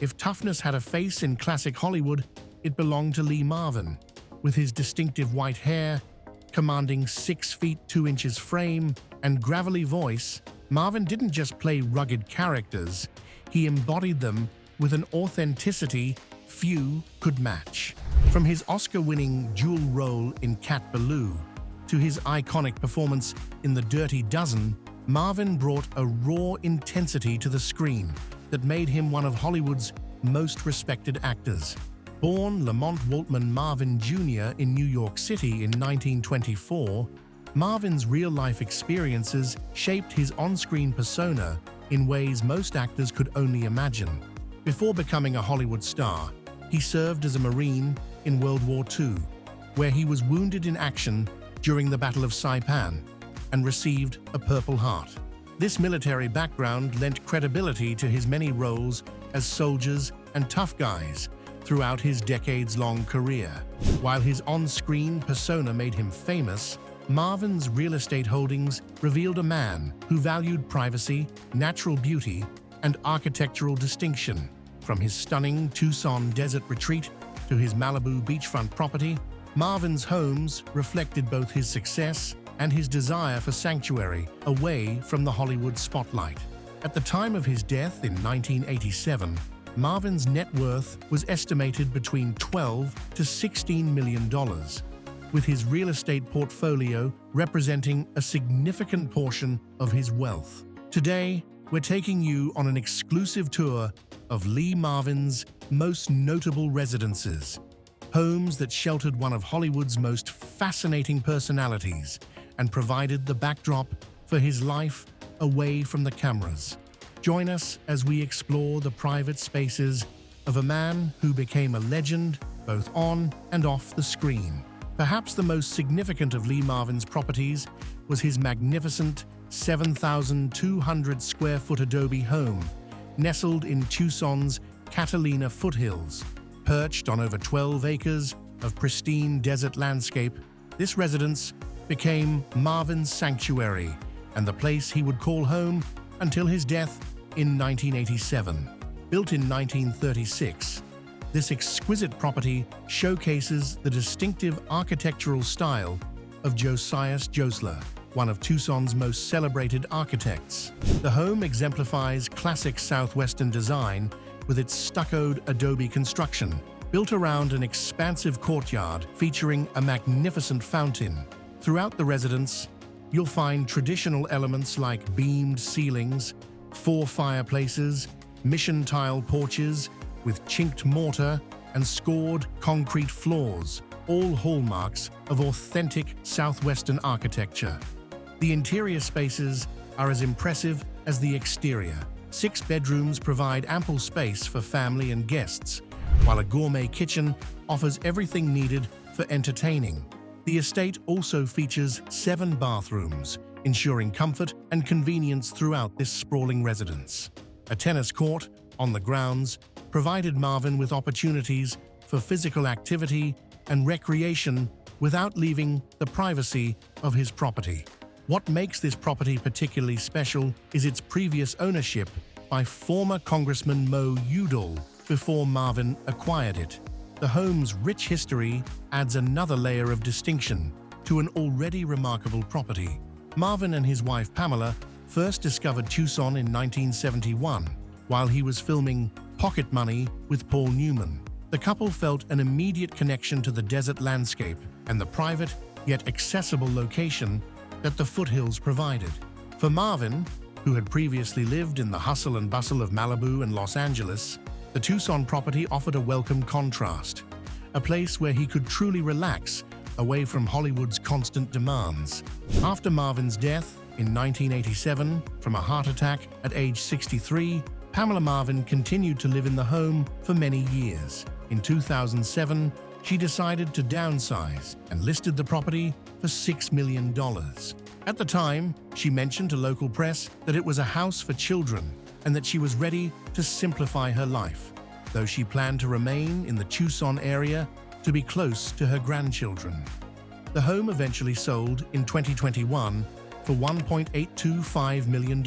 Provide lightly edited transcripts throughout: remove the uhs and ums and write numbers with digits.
If toughness had a face in classic Hollywood, it belonged to Lee Marvin. With his distinctive white hair, commanding 6 feet 2 inches frame, and gravelly voice, Marvin didn't just play rugged characters, he embodied them with an authenticity few could match. From his Oscar-winning dual role in Cat Ballou to his iconic performance in The Dirty Dozen, Marvin brought a raw intensity to the screen that made him one of Hollywood's most respected actors. Born Lamont Waltman Marvin Jr. in New York City in 1924, Marvin's real-life experiences shaped his on-screen persona in ways most actors could only imagine. Before becoming a Hollywood star, he served as a Marine in World War II, where he was wounded in action during the Battle of Saipan and received a Purple Heart. This military background lent credibility to his many roles as soldiers and tough guys throughout his decades-long career. While his on-screen persona made him famous, Marvin's real estate holdings revealed a man who valued privacy, natural beauty, and architectural distinction. From his stunning Tucson desert retreat to his Malibu beachfront property, Marvin's homes reflected both his success and his desire for sanctuary away from the Hollywood spotlight. At the time of his death in 1987, Marvin's net worth was estimated between $12 to $16 million, with his real estate portfolio representing a significant portion of his wealth. Today, we're taking you on an exclusive tour of Lee Marvin's most notable residences, homes that sheltered one of Hollywood's most fascinating personalities and provided the backdrop for his life away from the cameras. Join us as we explore the private spaces of a man who became a legend both on and off the screen. Perhaps the most significant of Lee Marvin's properties was his magnificent 7,200 square foot adobe home, nestled in Tucson's Catalina foothills. Perched on over 12 acres of pristine desert landscape, this residence became Marvin's sanctuary and the place he would call home until his death in 1987. Built in 1936, this exquisite property showcases the distinctive architectural style of Josias Josler, one of Tucson's most celebrated architects. The home exemplifies classic Southwestern design with its stuccoed adobe construction, built around an expansive courtyard featuring a magnificent fountain. Throughout the residence, you'll find traditional elements like beamed ceilings, 4 fireplaces, mission tile porches with chinked mortar and scored concrete floors, all hallmarks of authentic Southwestern architecture. The interior spaces are as impressive as the exterior. 6 bedrooms provide ample space for family and guests, while a gourmet kitchen offers everything needed for entertaining. The estate also features 7 bathrooms, ensuring comfort and convenience throughout this sprawling residence. A tennis court on the grounds provided Marvin with opportunities for physical activity and recreation without leaving the privacy of his property. What makes this property particularly special is its previous ownership by former Congressman Mo Udall before Marvin acquired it. The home's rich history adds another layer of distinction to an already remarkable property. Marvin and his wife Pamela first discovered Tucson in 1971 while he was filming Pocket Money with Paul Newman. The couple felt an immediate connection to the desert landscape and the private yet accessible location that the foothills provided. For Marvin, who had previously lived in the hustle and bustle of Malibu and Los Angeles, the Tucson property offered a welcome contrast, a place where he could truly relax away from Hollywood's constant demands. After Marvin's death in 1987 from a heart attack at age 63, Pamela Marvin continued to live in the home for many years. In 2007, she decided to downsize and listed the property for $6 million. At the time, she mentioned to local press that it was a house for children and that she was ready to simplify her life, though she planned to remain in the Tucson area to be close to her grandchildren. The home eventually sold in 2021 for $1.825 million,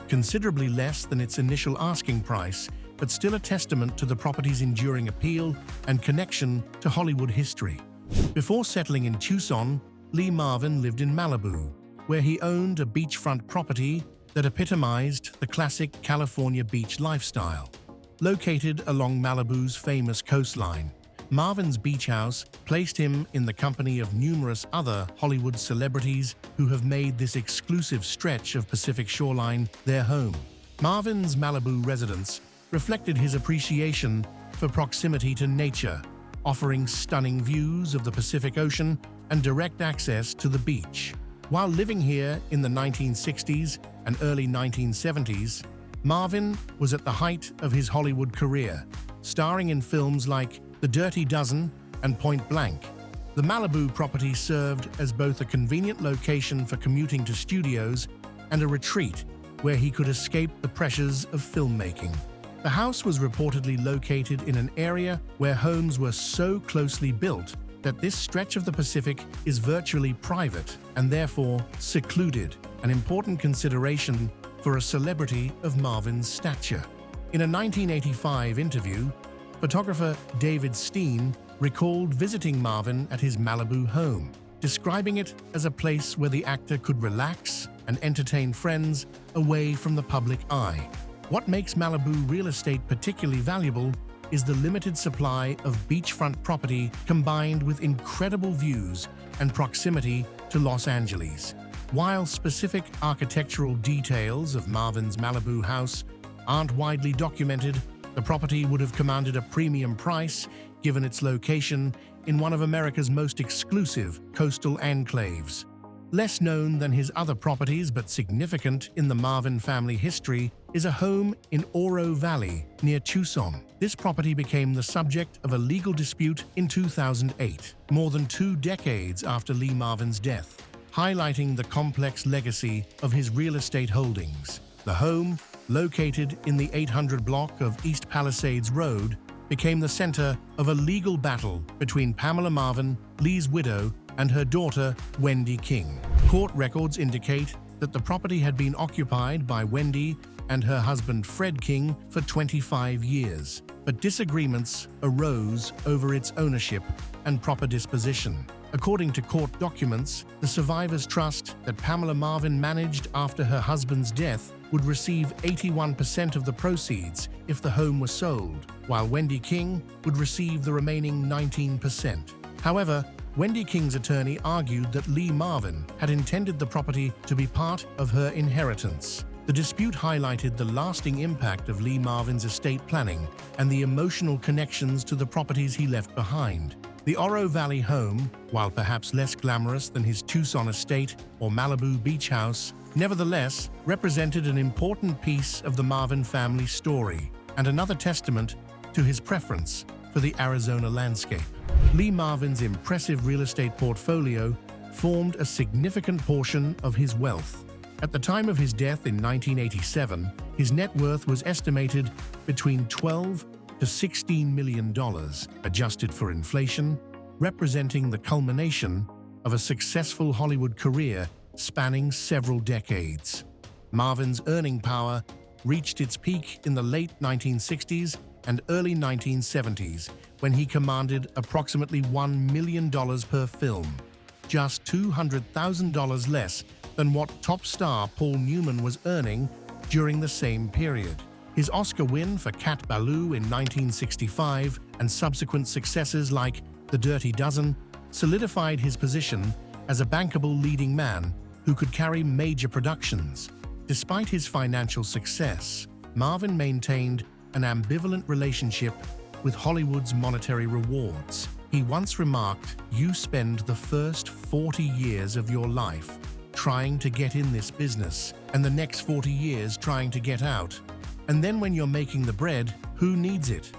considerably less than its initial asking price but still a testament to the property's enduring appeal and connection to Hollywood history. Before settling in Tucson, Lee Marvin lived in Malibu, where he owned a beachfront property that epitomized the classic California beach lifestyle. Located along Malibu's famous coastline, Marvin's beach house placed him in the company of numerous other Hollywood celebrities who have made this exclusive stretch of Pacific shoreline their home. Marvin's Malibu residence reflected his appreciation for proximity to nature, offering stunning views of the Pacific Ocean and direct access to the beach. While living here in the 1960s and early 1970s, Marvin was at the height of his Hollywood career, starring in films like The Dirty Dozen and Point Blank. The Malibu property served as both a convenient location for commuting to studios and a retreat where he could escape the pressures of filmmaking. The house was reportedly located in an area where homes were so closely built that this stretch of the Pacific is virtually private and therefore secluded, an important consideration for a celebrity of Marvin's stature. In a 1985 interview, photographer David Steen recalled visiting Marvin at his Malibu home, describing it as a place where the actor could relax and entertain friends away from the public eye. What makes Malibu real estate particularly valuable is the limited supply of beachfront property combined with incredible views and proximity to Los Angeles. While specific architectural details of Marvin's Malibu house aren't widely documented, the property would have commanded a premium price given its location in one of America's most exclusive coastal enclaves. Less known than his other properties but significant in the Marvin family history is a home in Oro Valley near Tucson. This property became the subject of a legal dispute in 2008, more than 2 decades after Lee Marvin's death, highlighting the complex legacy of his real estate holdings. The home, located in the 800 block of East Palisades Road, became the center of a legal battle between Pamela Marvin, Lee's widow, and her daughter, Wendy King. Court records indicate that the property had been occupied by Wendy and her husband Fred King for 25 years, but disagreements arose over its ownership and proper disposition. According to court documents, the survivors' trust that Pamela Marvin managed after her husband's death would receive 81% of the proceeds if the home was sold, while Wendy King would receive the remaining 19%. However, Wendy King's attorney argued that Lee Marvin had intended the property to be part of her inheritance. The dispute highlighted the lasting impact of Lee Marvin's estate planning and the emotional connections to the properties he left behind. The Oro Valley home, while perhaps less glamorous than his Tucson estate or Malibu beach house, nevertheless represented an important piece of the Marvin family story and another testament to his preference for the Arizona landscape. Lee Marvin's impressive real estate portfolio formed a significant portion of his wealth. At the time of his death in 1987, his net worth was estimated between $12 to $16 million, adjusted for inflation, representing the culmination of a successful Hollywood career spanning several decades. Marvin's earning power reached its peak in the late 1960s and early 1970s, when he commanded approximately $1 million per film, just $200,000 less than what top star Paul Newman was earning during the same period. His Oscar win for Cat Ballou in 1965 and subsequent successes like The Dirty Dozen solidified his position as a bankable leading man who could carry major productions. Despite his financial success, Marvin maintained an ambivalent relationship with Hollywood's monetary rewards. He once remarked, "You spend the first 40 years of your life trying to get in this business, and the next 40 years trying to get out. And then when you're making the bread, who needs it?"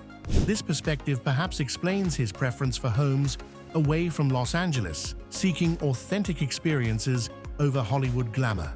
This perspective perhaps explains his preference for homes away from Los Angeles, seeking authentic experiences over Hollywood glamour.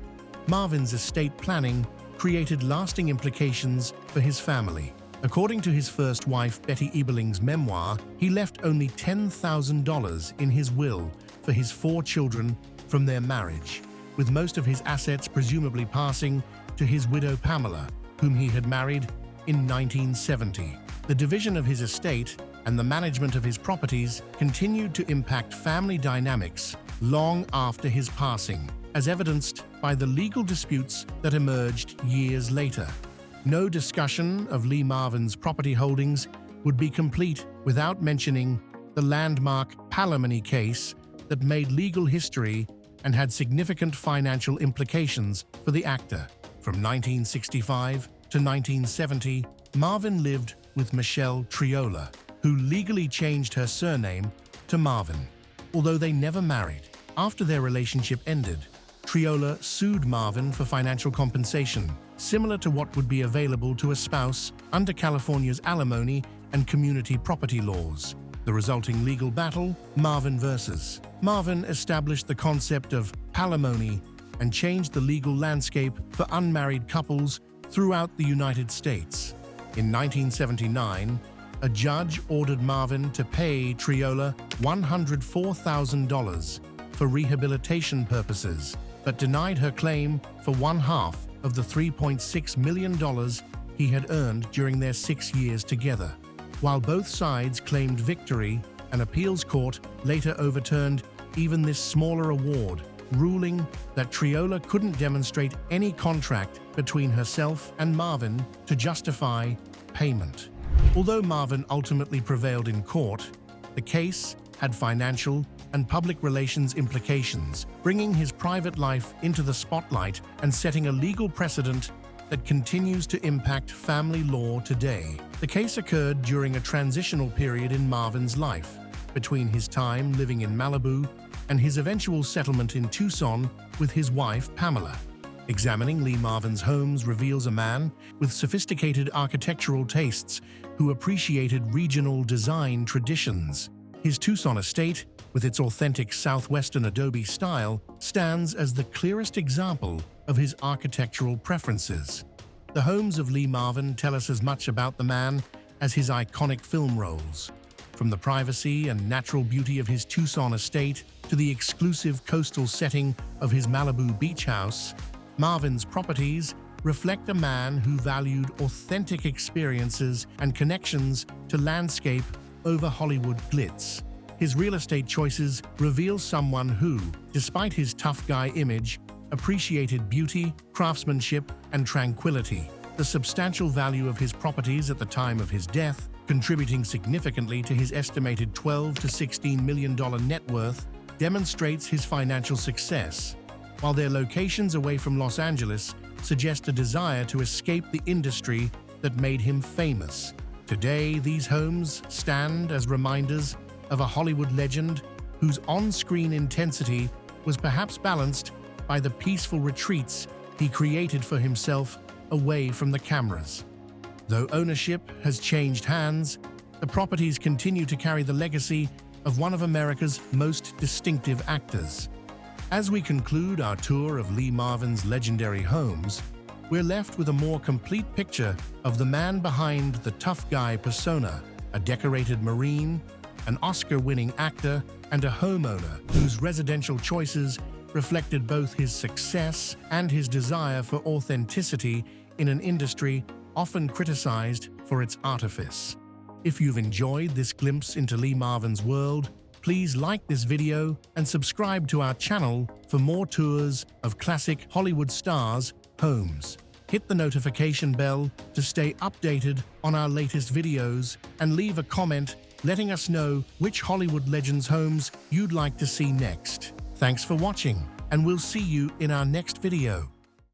Marvin's estate planning created lasting implications for his family. According to his first wife, Betty Eberling's memoir, he left only $10,000 in his will for his 4 children from their marriage, with most of his assets presumably passing to his widow Pamela, whom he had married in 1970. The division of his estate and the management of his properties continued to impact family dynamics long after his passing, as evidenced by the legal disputes that emerged years later. No discussion of Lee Marvin's property holdings would be complete without mentioning the landmark palimony case that made legal history and had significant financial implications for the actor. From 1965 to 1970, Marvin lived with Michelle Triola, who legally changed her surname to Marvin, although they never married. After their relationship ended, Triola sued Marvin for financial compensation, similar to what would be available to a spouse under California's alimony and community property laws. The resulting legal battle, Marvin versus Marvin, established the concept of palimony and changed the legal landscape for unmarried couples throughout the United States. In 1979, a judge ordered Marvin to pay Triola $104,000 for rehabilitation purposes, but denied her claim for one-half of the $3.6 million he had earned during their 6 years together. While both sides claimed victory, an appeals court later overturned even this smaller award, ruling that Triola couldn't demonstrate any contract between herself and Marvin to justify payment. Although Marvin ultimately prevailed in court, the case had financial and public relations implications, bringing his private life into the spotlight and setting a legal precedent that continues to impact family law today. The case occurred during a transitional period in Marvin's life, between his time living in Malibu and his eventual settlement in Tucson with his wife, Pamela. Examining Lee Marvin's homes reveals a man with sophisticated architectural tastes who appreciated regional design traditions. His Tucson estate, with its authentic Southwestern adobe style, stands as the clearest example of his architectural preferences. The homes of Lee Marvin tell us as much about the man as his iconic film roles. From the privacy and natural beauty of his Tucson estate to the exclusive coastal setting of his Malibu beach house, Marvin's properties reflect a man who valued authentic experiences and connections to landscape over Hollywood glitz. His real estate choices reveal someone who, despite his tough guy image, appreciated beauty, craftsmanship, and tranquility. The substantial value of his properties at the time of his death, contributing significantly to his estimated $12 to $16 million net worth, demonstrates his financial success, while their locations away from Los Angeles suggest a desire to escape the industry that made him famous. Today, these homes stand as reminders of a Hollywood legend whose on-screen intensity was perhaps balanced by the peaceful retreats he created for himself away from the cameras. Though ownership has changed hands, the properties continue to carry the legacy of one of America's most distinctive actors. As we conclude our tour of Lee Marvin's legendary homes, we're left with a more complete picture of the man behind the tough guy persona, a decorated Marine, an Oscar-winning actor, and a homeowner whose residential choices reflected both his success and his desire for authenticity in an industry often criticized for its artifice. If you've enjoyed this glimpse into Lee Marvin's world, please like this video and subscribe to our channel for more tours of classic Hollywood stars' homes. Hit the notification bell to stay updated on our latest videos and leave a comment letting us know which Hollywood legends' homes you'd like to see next. Thanks for watching, and we'll see you in our next video.